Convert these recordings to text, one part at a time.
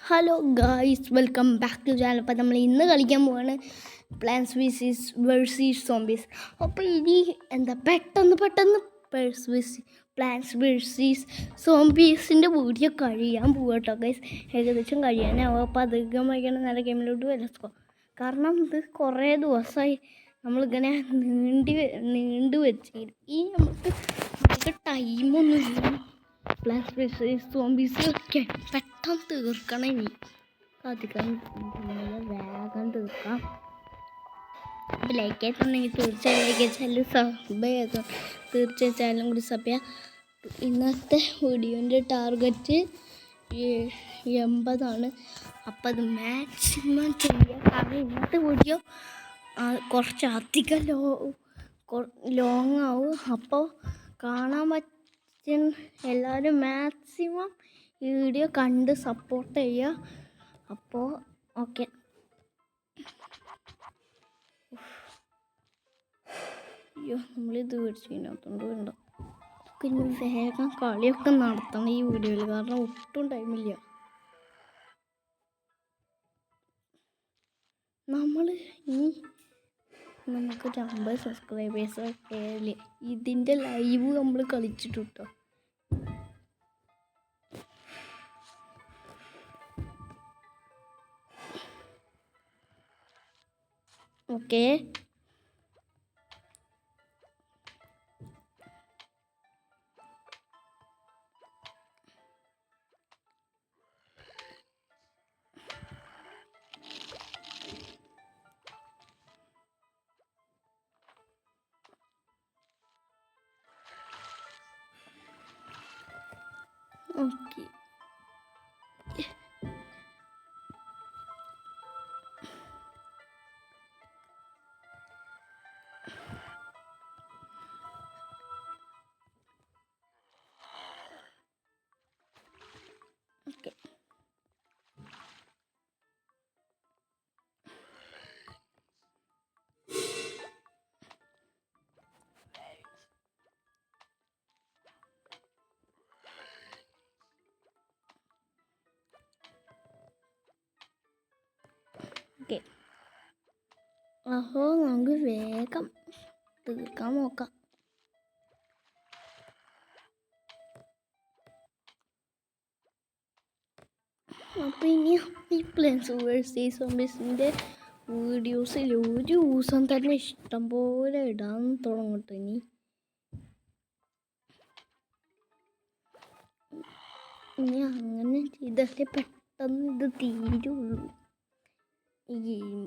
Hello guys, welcome back to channel. അപ്പോൾ നമ്മൾ ഇന്ന് കളിക്കാൻ പോവാണ് പ്ലാന്റ്സ് വേഴ്സസ് സോംബീസ്. അപ്പോൾ ഇനി പെട്ടെന്ന് പ്ലാന്റ്സ് വേഴ്സസ് സോംബീസിൻ്റെ വീഡിയോ കഴിയാൻ പോവുക കേട്ടോ ഗൈസ്. ഏകദേശം കഴിയാനാവും. അപ്പോൾ അധികം വൈകണം നല്ല ഗെയിമിലോട്ട് വരച്ചോ. കാരണം ഇത് കുറേ ദിവസമായി നമ്മളിങ്ങനെ നീണ്ടു വെച്ചിരിക്കും. ഈ നമുക്ക് ടൈമൊന്നുമില്ല. പ്ലാന്റ്സ് വേഴ്സസ് സോംബീസ് ഒക്കെ പെട്ടെന്ന് തീർക്കണം. ഇനി അധികം വേഗം തീർക്കാം. അപ്പോൾ ലൈക്ക് ആയിട്ടുണ്ടെങ്കിൽ തീർച്ചയായും ലൈക്ക് വെച്ചാലും സബ് ചെയ്തു, തീർച്ചയായും കൂടി സബ് ചെയ്യാം. ഇന്നത്തെ വീഡിയോൻ്റെ ടാർഗറ്റ് 80. അപ്പോൾ അത് മാക്സിമം ചെയ്യുക. കാരണം ഇന്നത്തെ വീഡിയോ കുറച്ചധികം ലോങ് ആവും. അപ്പോൾ കാണാൻ എല്ലാവരും മാക്സിമം ഈ വീഡിയോ കണ്ട് സപ്പോർട്ട് ചെയ്യുക. അപ്പോൾ ഓക്കെ. അയ്യോ, നമ്മളിത് മേടിച്ചതിനകത്തുണ്ട് വേണ്ട. പിന്നെ വേഗം കളിയൊക്കെ നടത്തണം ഈ വീഡിയോയിൽ, കാരണം ഒട്ടും ടൈമില്ല. നമുക്കൊരു 50 സബ്സ്ക്രൈബേഴ്സൊക്കെ ഇതിൻ്റെ ലൈവ് നമ്മൾ കളിച്ചിട്ടു കേട്ടോ. Okay, okay. Okay, okay. അപ്പോൾ നമുക്ക് വേഗം തീർക്കാൻ നോക്കാം. അപ്പോൾ ഇനി ഈ പ്ലാന്റ്സ് വേഴ്സസ് സോംബീസിൻ്റെ വീഡിയോസിൽ ഒരു ദിവസം തന്നെ ഇഷ്ടം പോലെ ഇടാൻ തുടങ്ങട്ടെ. ഇനി അങ്ങനെ ചെയ്താലേ പെട്ടെന്ന് ഇത് തീരുള്ളൂ ഈ ഗെയിം.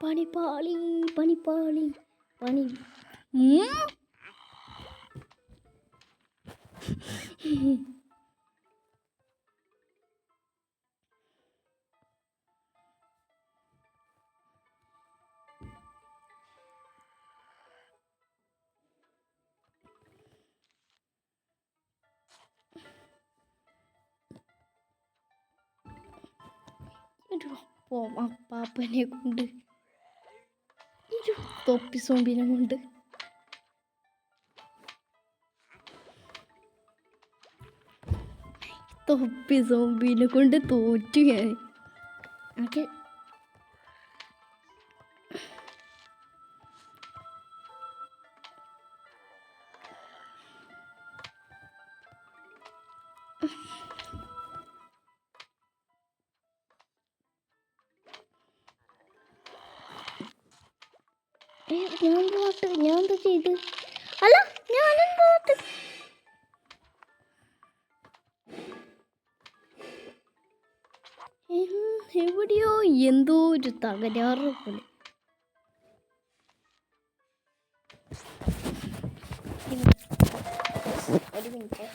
പണി പാപ്പനെ കൊണ്ട്, ഒരു തൊപ്പി സോംബിനെ കൊണ്ട് തോറ്റു ഞാൻ. ഓക്കെ, ഞാൻ എന്താ ചെയ്ത്? അല്ല, ഞാനെന്താ എവിടെയോ എന്തോ ഒരു തകരാറ് പോലെ. ഒരു മിനിറ്റ്.